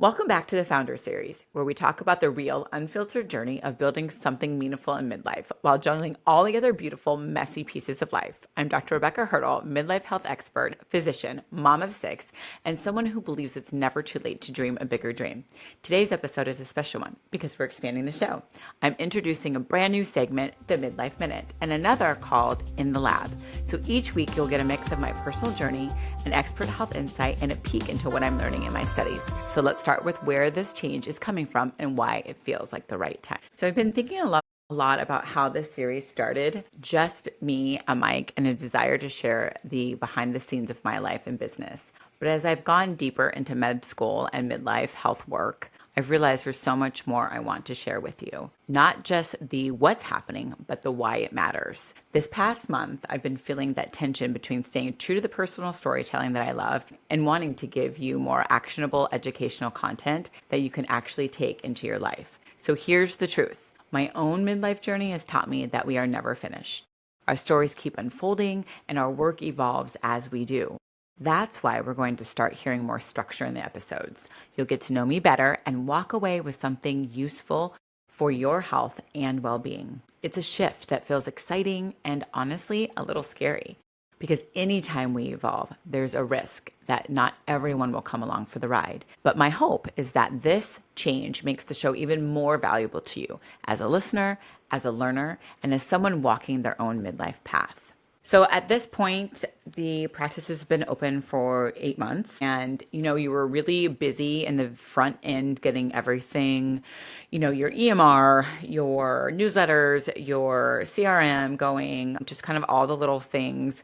Welcome back to the Founder Series, where we talk about the real, unfiltered journey of building something meaningful in midlife while juggling all the other beautiful, messy pieces of life. I'm Dr. Rebecca Hurdle, midlife health expert, physician, mom of six, and someone who believes it's never too late to dream a bigger dream. Today's episode is a special one because we're expanding the show. I'm introducing a brand new segment, the Midlife Minute, and another called In the Lab. So each week you'll get a mix of my personal journey, an expert health insight, and a peek into what I'm learning in my studies. So let's start with where this change is coming from and why it feels like the right time. So I've been thinking a lot about how this series started. Just me, a mic, and a desire to share the behind the scenes of my life and business. But as I've gone deeper into med school and midlife health work, I've realized there's so much more I want to share with you. Not just the what's happening, but the why it matters. This past month, I've been feeling that tension between staying true to the personal storytelling that I love and wanting to give you more actionable educational content that you can actually take into your life. So here's the truth. My own midlife journey has taught me that we are never finished. Our stories keep unfolding and our work evolves as we do. That's why we're going to start hearing more structure in the episodes. You'll get to know me better and walk away with something useful for your health and well-being. It's a shift that feels exciting and honestly a little scary because anytime we evolve, there's a risk that not everyone will come along for the ride. But my hope is that this change makes the show even more valuable to you as a listener, as a learner, and as someone walking their own midlife path. So at this point, the practice has been open for 8 months and, you were really busy in the front end getting everything, your EMR, your newsletters, your CRM going, just kind of all the little things,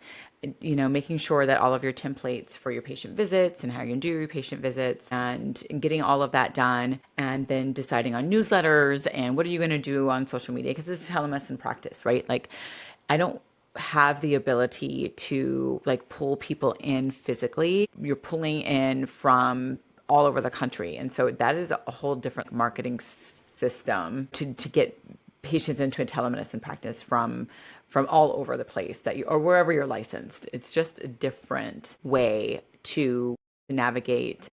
making sure that all of your templates for your patient visits and how you're going to do your patient visits and getting all of that done and then deciding on newsletters and what are you going to do on social media because this is telemedicine practice, right? Like I don't have the ability to pull people in physically. You're pulling in from all over the country. And so that is a whole different marketing system to get patients into a telemedicine practice from all over the place or wherever you're licensed. It's just a different way to navigate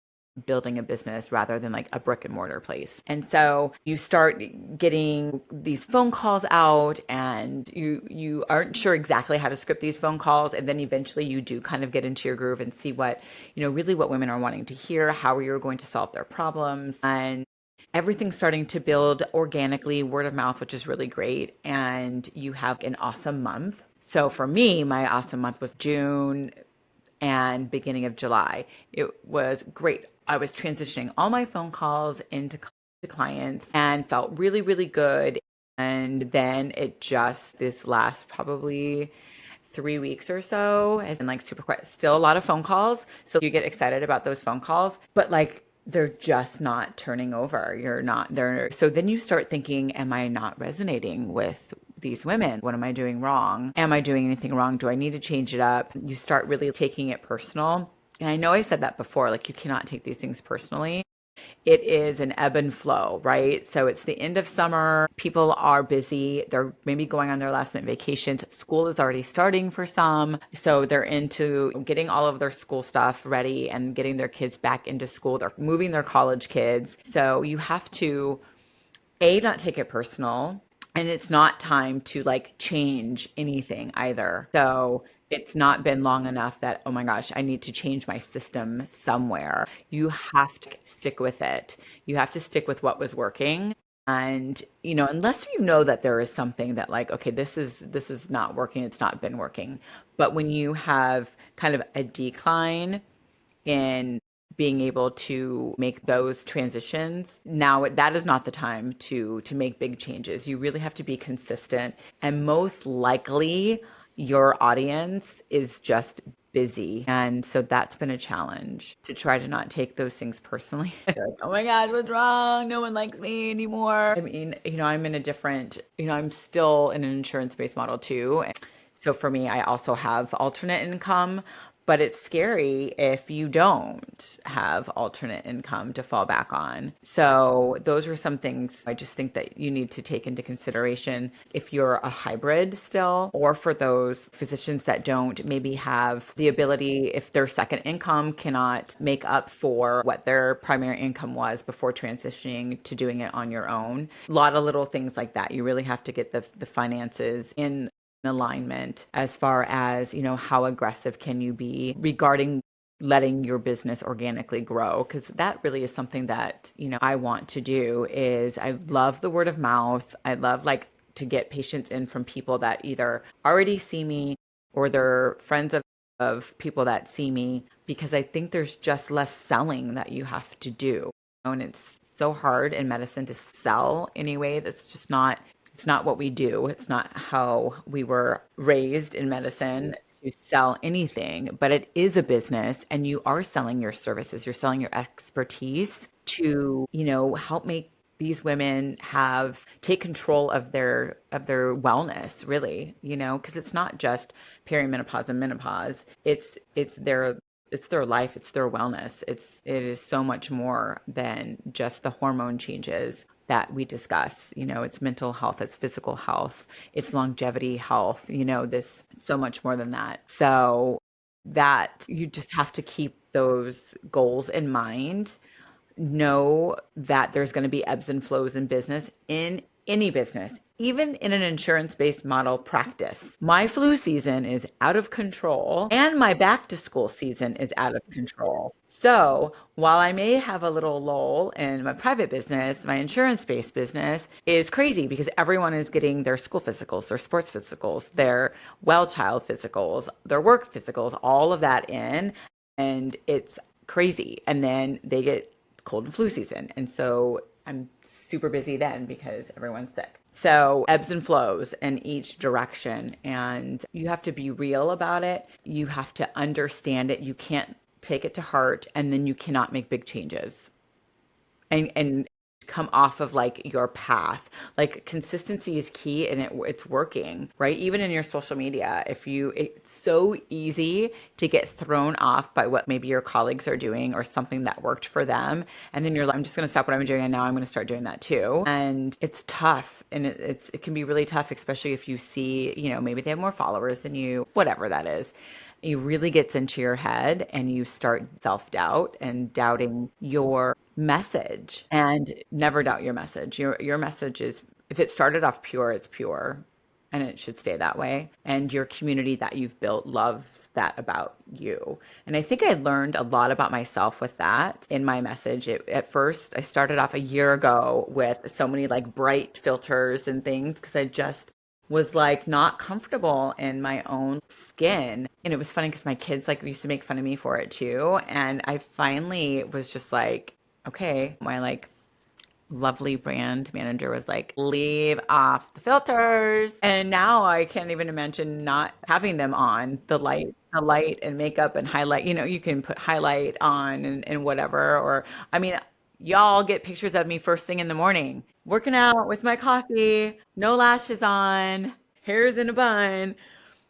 building a business rather than like a brick and mortar place. And so you start getting these phone calls out and you aren't sure exactly how to script these phone calls. And then eventually you do kind of get into your groove and see what, really what women are wanting to hear, how you're going to solve their problems. And everything's starting to build organically, word of mouth, which is really great. And you have an awesome month. So for me, my awesome month was June and beginning of July. It was great. I was transitioning all my phone calls into clients and felt really, really good. And then it just, this last probably 3 weeks or so has been like super quiet. Still a lot of phone calls. So you get excited about those phone calls, but they're just not turning over. You're not there. So then you start thinking, am I not resonating with these women? What am I doing wrong? Am I doing anything wrong? Do I need to change it up? You start really taking it personal. And I know I said that before, you cannot take these things personally. It is an ebb and flow, right? So it's the end of summer. People are busy. They're maybe going on their last minute vacations. School is already starting for some. So they're into getting all of their school stuff ready and getting their kids back into school. They're moving their college kids. So you have to, not take it personal. And it's not time to change anything either. So it's not been long enough that, oh my gosh, I need to change my system somewhere. You have to stick with it. You have to stick with what was working. And, unless you know that there is something that okay, this is not working, it's not been working. But when you have kind of a decline in being able to make those transitions, now that is not the time to make big changes. You really have to be consistent, and most likely your audience is just busy. And so that's been a challenge to try to not take those things personally. Oh my God, what's wrong? No one likes me anymore. I mean, I'm in a different, I'm still in an insurance-based model too. So for me, I also have alternate income, but it's scary if you don't have alternate income to fall back on. So those are some things I just think that you need to take into consideration if you're a hybrid still, or for those physicians that don't maybe have the ability, if their second income cannot make up for what their primary income was before transitioning to doing it on your own. A lot of little things like that. You really have to get the finances in alignment as far as, how aggressive can you be regarding letting your business organically grow, because that really is something that I want to do. Is I love the word of mouth. I love like to get patients in from people that either already see me or they're friends of people that see me, because I think there's just less selling that you have to do. And it's so hard in medicine to sell anyway. That's just not, it's not what we do. It's not how we were raised in medicine to sell anything, but it is a business and you are selling your services. You're selling your expertise to, help make these women take control of their wellness, really, because it's not just perimenopause and menopause. It's their life, it's their wellness. It is so much more than just the hormone changes that we discuss. It's mental health, it's physical health, it's longevity health, this so much more than that. So that you just have to keep those goals in mind. Know that there's going to be ebbs and flows in business, in any business, even in an insurance-based model practice. My flu season is out of control and my back to school season is out of control. So while I may have a little lull in my private business, my insurance-based business is crazy because everyone is getting their school physicals, their sports physicals, their well child physicals, their work physicals, all of that in, and it's crazy. And then they get cold and flu season. And so I'm super busy then because everyone's sick. So ebbs and flows in each direction. And you have to be real about it. You have to understand it. You can't take it to heart, and then you cannot make big changes and come off of like your path. Like consistency is key, and it's working, right? Even in your social media, it's so easy to get thrown off by what maybe your colleagues are doing or something that worked for them. And then you're like, I'm just going to stop what I'm doing and now I'm going to start doing that too. And it's tough. And it can be really tough, especially if you see, maybe they have more followers than you, whatever that is. It really gets into your head and you start self-doubt and doubting your message. And never doubt your message. Your message is, if it started off pure, it's pure, and it should stay that way. And your community that you've built loves that about you. And I think I learned a lot about myself with that in my message. At first, I started off a year ago with so many like bright filters and things because I just was like not comfortable in my own skin. And it was funny because my kids like used to make fun of me for it too. And I finally was just like, okay, my like lovely brand manager was like, leave off the filters. And now I can't even imagine not having them on. The light and makeup and highlight, you can put highlight on and whatever. Or, I mean, y'all get pictures of me first thing in the morning, working out with my coffee, no lashes on, hair's in a bun,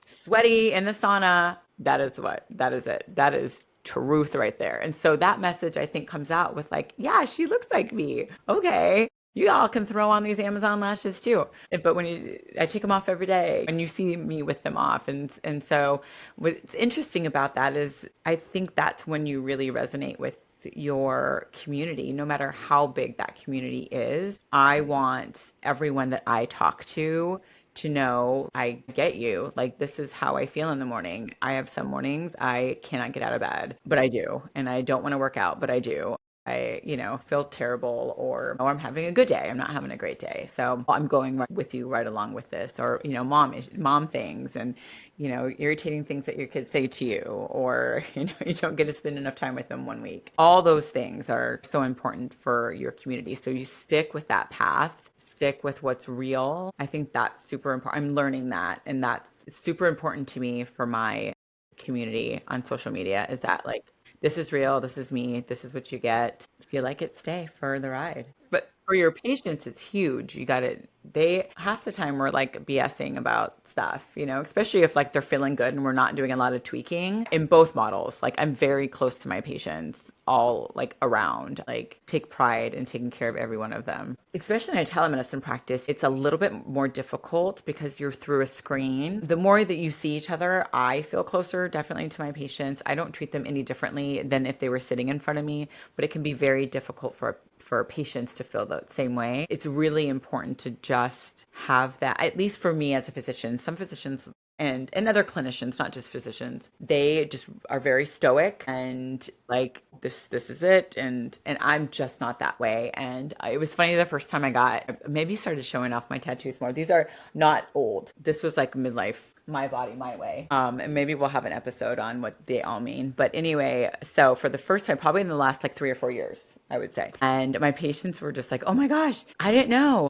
sweaty in the sauna. That is it. That is truth right there. And so that message I think comes out with like, yeah, she looks like me. Okay. You all can throw on these Amazon lashes too. But I take them off every day and you see me with them off. And so what's interesting about that is I think that's when you really resonate with your community, no matter how big that community is. I want everyone that I talk to know I get you. Like, this is how I feel in the morning. I have some mornings I cannot get out of bed, but I do. And I don't want to work out, but I do. I, feel terrible, or I'm having a good day. I'm not having a great day. So I'm going right with you right along with this, or, mom things and, irritating things that your kids say to you, or, you don't get to spend enough time with them one week. All those things are so important for your community. So you stick with that path, stick with what's real. I think that's super important. I'm learning that. And that's super important to me for my community on social media, is that like, this is real, this is me, this is what you get. If you like it, stay for the ride. But for your patients, it's huge. You got to they half the time we're like BSing about stuff, especially if like they're feeling good and we're not doing a lot of tweaking in both models. Like I'm very close to my patients all like around, like take pride in taking care of every one of them. Especially in a telemedicine practice, it's a little bit more difficult because you're through a screen. The more that you see each other, I feel closer definitely to my patients. I don't treat them any differently than if they were sitting in front of me, but it can be very difficult for patients to feel the same way. It's really important to just have that, at least for me as a physician. Some physicians and other clinicians, not just physicians, they just are very stoic and like this is it, and I'm just not that way. And it was funny the first time I got maybe started showing off my tattoos more. These are not old. This was like midlife, my body, my way. And maybe we'll have an episode on what they all mean. But anyway, so for the first time, probably in the last like 3 or 4 years, I would say. And my patients were just like, oh my gosh, I didn't know.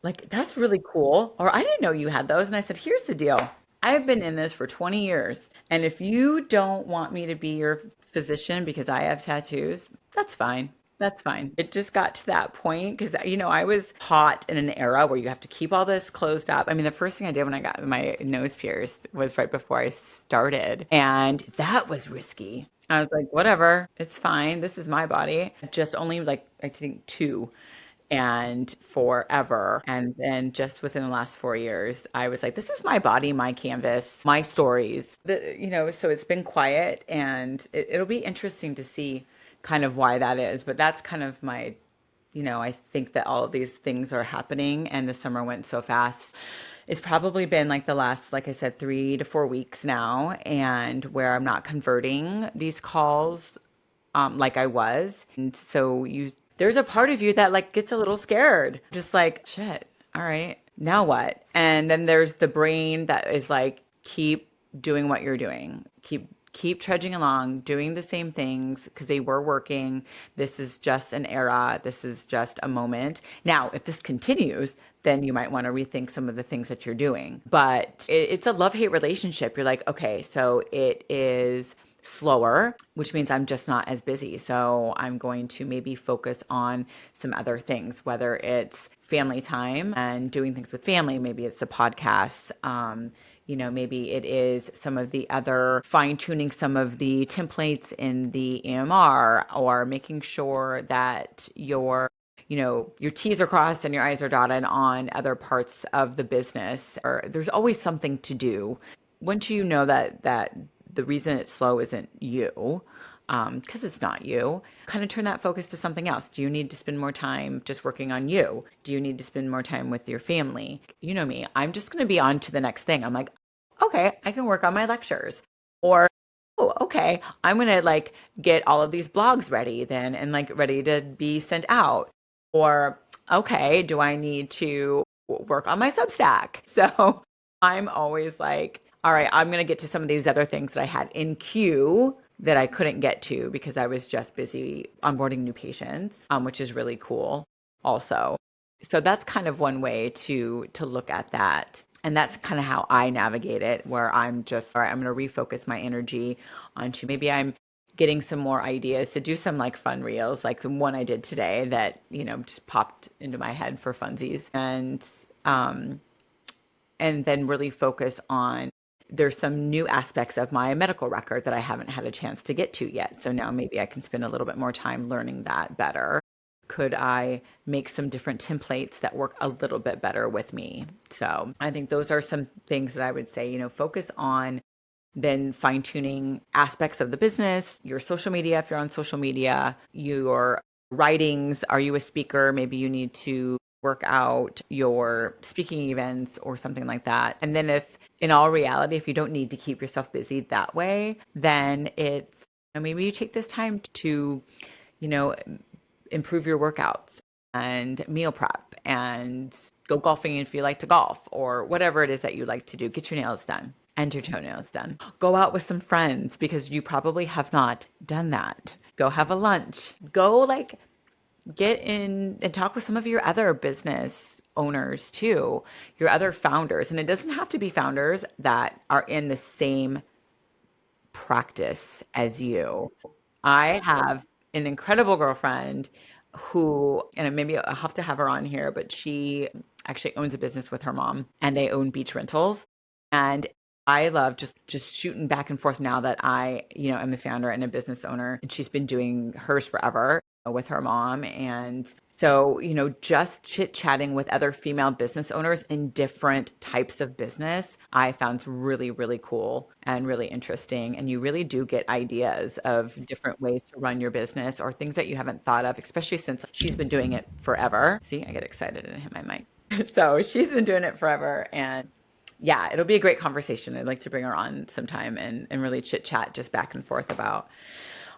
Like, that's really cool. Or I didn't know you had those. And I said, here's the deal. I've been in this for 20 years. And if you don't want me to be your physician because I have tattoos, that's fine. That's fine. It just got to that point because, I was taught in an era where you have to keep all this closed up. I mean, the first thing I did when I got my nose pierced was right before I started. And that was risky. I was like, whatever, it's fine. This is my body. Just only like, I think two and forever. And then just within the last 4 years, I was like, this is my body, my canvas, my stories. So it's been quiet and it'll be interesting to see kind of why that is. But that's kind of my, I think that all of these things are happening and the summer went so fast. It's probably been like the last, like I said, 3 to 4 weeks now, and where I'm not converting these calls like I was. And so there's a part of you that like gets a little scared, just like, shit, all right, now what? And then there's the brain that is like, keep doing what you're doing. Keep trudging along, doing the same things because they were working. This is just an era. This is just a moment. Now, if this continues, then you might want to rethink some of the things that you're doing. But it's a love-hate relationship. You're like, okay, so it is slower, which means I'm just not as busy. So I'm going to maybe focus on some other things, whether it's family time and doing things with family. Maybe it's a podcast. Maybe it is some of the other fine tuning some of the templates in the EMR, or making sure that your T's are crossed and your I's are dotted on other parts of the business. Or there's always something to do. Once you know that the reason it's slow isn't you, because it's not you, kind of turn that focus to something else. Do you need to spend more time just working on you? Do you need to spend more time with your family? You know me, I'm just going to be on to the next thing. I'm like, okay, I can work on my lectures. Or, oh, okay, I'm going to like get all of these blogs ready then and like ready to be sent out. Or, okay, do I need to work on my Substack? So I'm always like, all right, I'm going to get to some of these other things that I had in queue that I couldn't get to because I was just busy onboarding new patients, which is really cool also. So that's kind of one way to look at that. And that's kind of how I navigate it, where I'm just, all right, I'm going to refocus my energy onto, maybe I'm getting some more ideas to do some like fun reels, like the one I did today that, just popped into my head for funsies. And then really focus on, there's some new aspects of my medical record that I haven't had a chance to get to yet. So now maybe I can spend a little bit more time learning that better. Could I make some different templates that work a little bit better with me? So I think those are some things that I would say, focus on, then fine tuning aspects of the business, your social media, if you're on social media, your writings. Are you a speaker? Maybe you need to work out your speaking events or something like that. And then if in all reality, if you don't need to keep yourself busy that way, then it's, maybe you take this time to, improve your workouts and meal prep and go golfing if you like to golf, or whatever it is that you like to do. Get your nails done and your toenails done. Go out with some friends because you probably have not done that. Go have a lunch. Go like get in and talk with some of your other business owners too, your other founders. And it doesn't have to be founders that are in the same practice as you. I have an incredible girlfriend who, and maybe I'll have to have her on here, but she actually owns a business with her mom, and they own beach rentals. And I love just shooting back and forth now that I, am a founder and a business owner, and she's been doing hers forever with her mom. And so, just chit chatting with other female business owners in different types of business, I found really, really cool and really interesting. And you really do get ideas of different ways to run your business or things that you haven't thought of, especially since she's been doing it forever. See, I get excited and hit my mic. So she's been doing it forever. And yeah, it'll be a great conversation. I'd like to bring her on sometime and really chit chat just back and forth about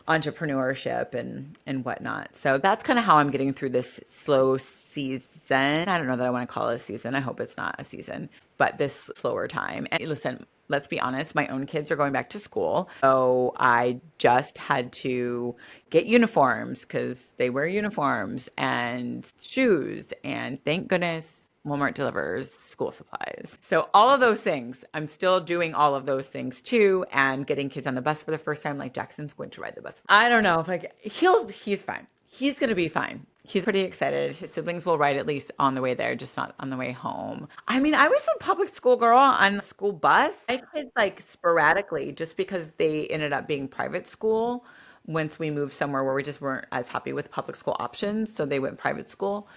entrepreneurship and whatnot. So that's kind of how I'm getting through this slow season. I don't know that I want to call it a season. I hope it's not a season, but this slower time. And listen, let's be honest, my own kids are going back to school. So I just had to get uniforms because they wear uniforms and shoes. And thank goodness Walmart delivers school supplies. So all of those things, I'm still doing all of those things too, and getting kids on the bus for the first time. Like Jackson's going to ride the bus. I don't know if he's fine. He's going to be fine. He's pretty excited. His siblings will ride at least on the way there, just not on the way home. I mean, I was a public school girl on a school bus. My kids like sporadically, just because they ended up being private school once we moved somewhere where we just weren't as happy with public school options. So they went private school.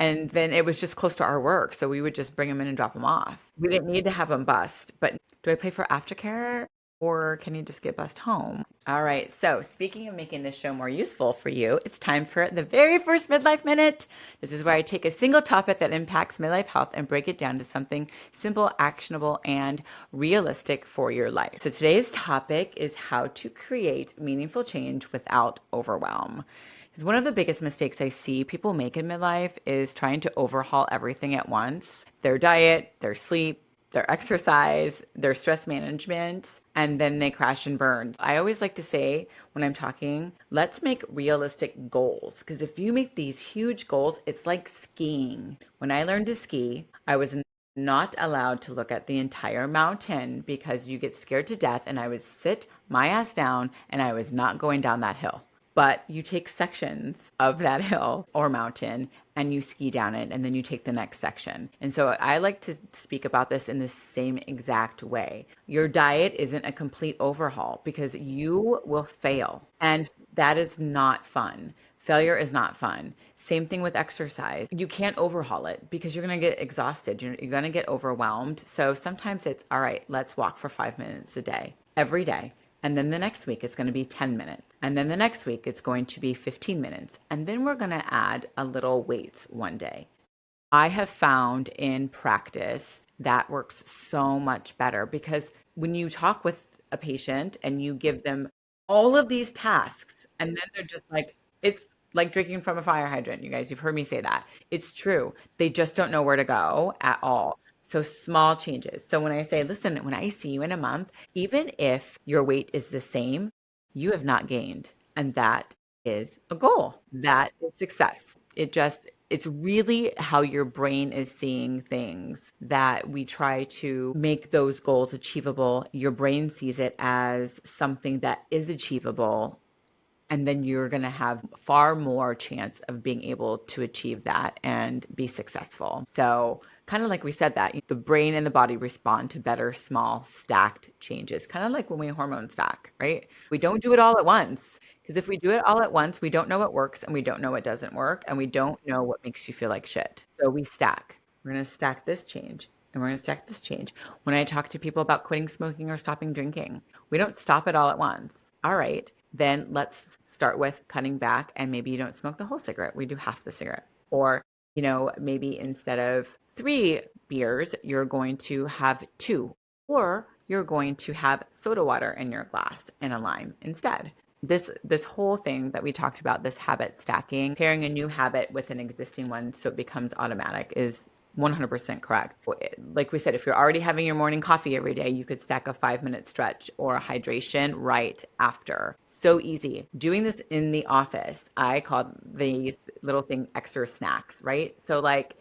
And then it was just close to our work. So we would just bring them in and drop them off. We didn't need to have them bussed. But do I pay for aftercare or can you just get bussed home? All right. So speaking of making this show more useful for you, it's time for the very first Midlife Minute. This is where I take a single topic that impacts midlife health and break it down to something simple, actionable, and realistic for your life. So today's topic is how to create meaningful change without overwhelm. Because one of the biggest mistakes I see people make in midlife is trying to overhaul everything at once. Their diet, their sleep, their exercise, their stress management, and then they crash and burn. I always like to say when I'm talking, let's make realistic goals. Because if you make these huge goals, it's like skiing. When I learned to ski, I was not allowed to look at the entire mountain because you get scared to death, and I would sit my ass down and I was not going down that hill. But you take sections of that hill or mountain and you ski down it, and then you take the next section. And so I like to speak about this in the same exact way. Your diet isn't a complete overhaul because you will fail, and that is not fun. Failure is not fun. Same thing with exercise. You can't overhaul it because you're going to get exhausted. You're going to get overwhelmed. So sometimes it's, all right, let's walk for 5 minutes a day, every day. And then the next week it's going to be 10 minutes. And then the next week it's going to be 15 minutes. And then we're going to add a little weights one day. I have found in practice that works so much better because when you talk with a patient and you give them all of these tasks, and then they're just like, it's like drinking from a fire hydrant. You guys, you've heard me say that. It's true. They just don't know where to go at all. So small changes. So when I say, listen, when I see you in a month, even if your weight is the same, you have not gained. And that is a goal. That is success. It's really how your brain is seeing things that we try to make those goals achievable. Your brain sees it as something that is achievable, and then you're going to have far more chance of being able to achieve that and be successful. So kind of like we said that the brain and the body respond to better small stacked changes, kind of like when we hormone stack, right? We don't do it all at once, because if we do it all at once, we don't know what works and we don't know what doesn't work, and we don't know what makes you feel like shit. So we stack. We're going to stack this change. And we're going to stack this change. When I talk to people about quitting smoking or stopping drinking, we don't stop it all at once. All right, then let's start with cutting back, and maybe you don't smoke the whole cigarette. We do half the cigarette. Or, maybe instead of 3 beers, you're going to have 2, or you're going to have soda water in your glass and a lime instead. This whole thing that we talked about, this habit stacking, pairing a new habit with an existing one so it becomes automatic, is 100% correct. Like we said, if you're already having your morning coffee every day, you could stack a 5-minute stretch or a hydration right after. So easy. Doing this in the office, I call these little thing extra snacks, right? So like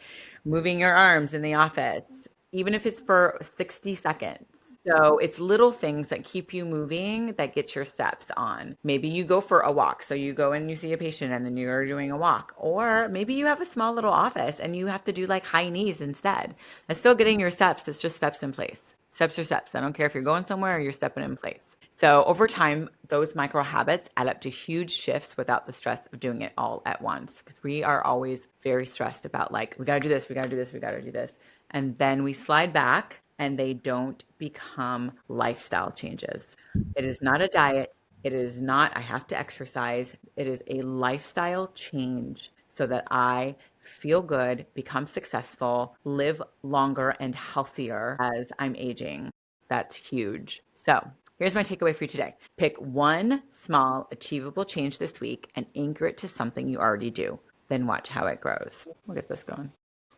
moving your arms in the office, even if it's for 60 seconds, So it's little things that keep you moving that get your steps on. Maybe you go for a walk. So you go and you see a patient and then you're doing a walk. Or maybe you have a small little office and you have to do like high knees instead. That's still getting your steps. It's just steps in place. Steps are steps. I don't care if you're going somewhere or you're stepping in place. So over time, those micro habits add up to huge shifts without the stress of doing it all at once. Because we are always very stressed about like, we got to do this, we got to do this, we got to do this. And then we slide back and they don't become lifestyle changes. It is not a diet. It is not, I have to exercise. It is a lifestyle change so that I feel good, become successful, live longer and healthier as I'm aging. That's huge. So here's my takeaway for you today. Pick one small, achievable change this week and anchor it to something you already do. Then watch how it grows. We'll get this going.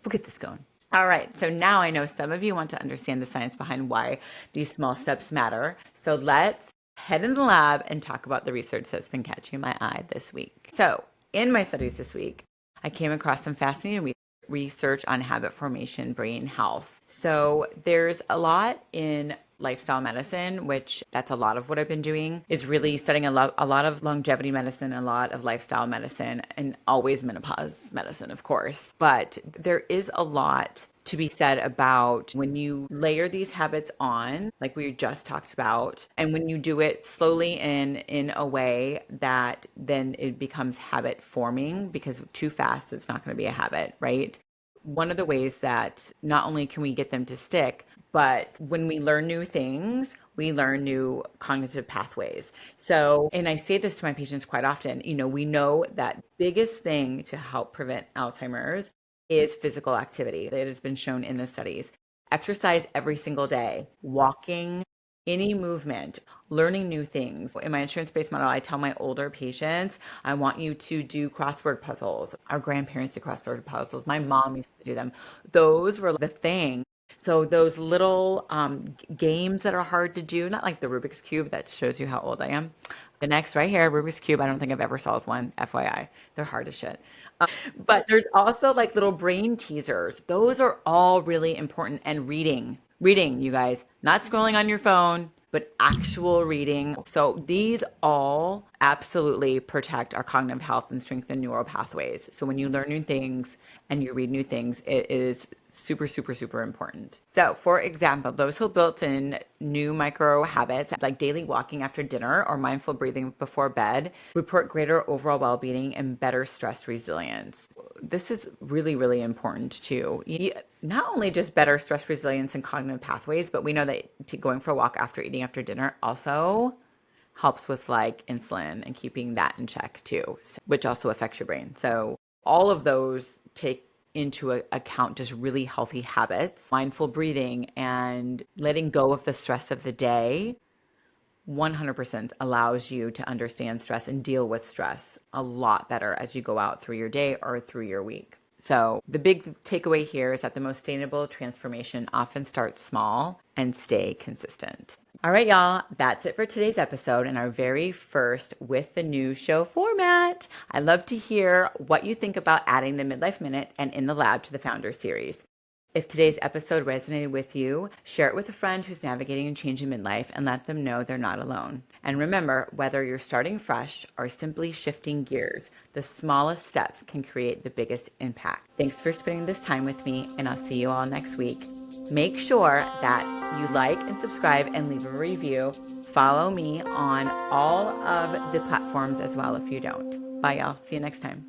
We'll get this going. All right, so now I know some of you want to understand the science behind why these small steps matter. So let's head in the lab and talk about the research that's been catching my eye this week. So in my studies this week, I came across some fascinating research on habit formation, brain health. So there's a lot in lifestyle medicine, which that's a lot of what I've been doing, is really studying a lot of longevity medicine, a lot of lifestyle medicine, and always menopause medicine, of course. But there is a lot to be said about when you layer these habits on, like we just talked about, and when you do it slowly and in a way that then it becomes habit forming, because too fast, it's not going to be a habit, right? One of the ways that not only can we get them to stick, but when we learn new things, we learn new cognitive pathways. So, and I say this to my patients quite often, we know that biggest thing to help prevent Alzheimer's is physical activity. It has been shown in the studies. Exercise every single day, walking, any movement, learning new things. In my insurance-based model, I tell my older patients, I want you to do crossword puzzles. Our grandparents did crossword puzzles. My mom used to do them. Those were the thing. So those little games that are hard to do, not like the Rubik's Cube, that shows you how old I am. The next right here, Rubik's Cube, I don't think I've ever solved one, FYI. They're hard as shit. But there's also like little brain teasers. Those are all really important. And reading, you guys, not scrolling on your phone, but actual reading. So these all absolutely protect our cognitive health and strengthen neural pathways. So when you learn new things and you read new things, it is super, super, super important. So for example, those who built in new micro habits like daily walking after dinner or mindful breathing before bed report greater overall well-being and better stress resilience. This is really, really important too. Not only just better stress resilience and cognitive pathways, but we know that going for a walk after eating after dinner also helps with like insulin and keeping that in check too, which also affects your brain. So all of those take into account just really healthy habits, mindful breathing, and letting go of the stress of the day 100% allows you to understand stress and deal with stress a lot better as you go out through your day or through your week. So the big takeaway here is that the most sustainable transformation often starts small and stay consistent. All right, y'all, that's it for today's episode and our very first with the new show format. I'd love to hear what you think about adding the Midlife Minute and In the Lab to the Founder Series. If today's episode resonated with you, share it with a friend who's navigating a change in midlife and let them know they're not alone. And remember, whether you're starting fresh or simply shifting gears, the smallest steps can create the biggest impact. Thanks for spending this time with me, and I'll see you all next week. Make sure that you like and subscribe and leave a review. Follow me on all of the platforms as well if you don't. Bye, y'all. See you next time.